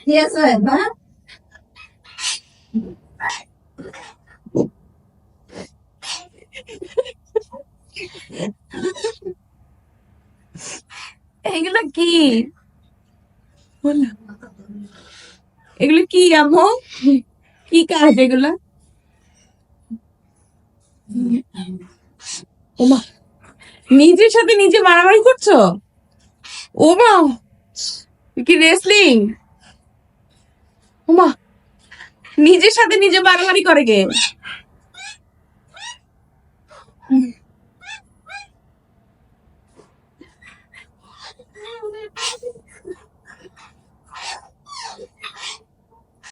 Yes, ma'am. এগুলো কি? এগুলো কি আম্মু? কি কাজ এগুলো? ওমা, নিজের সাথে নিজে মারামারি করছো? ওমা, কি রেসলিং? ওমা, নিজের সাথে নিজে মারামারি করে কে?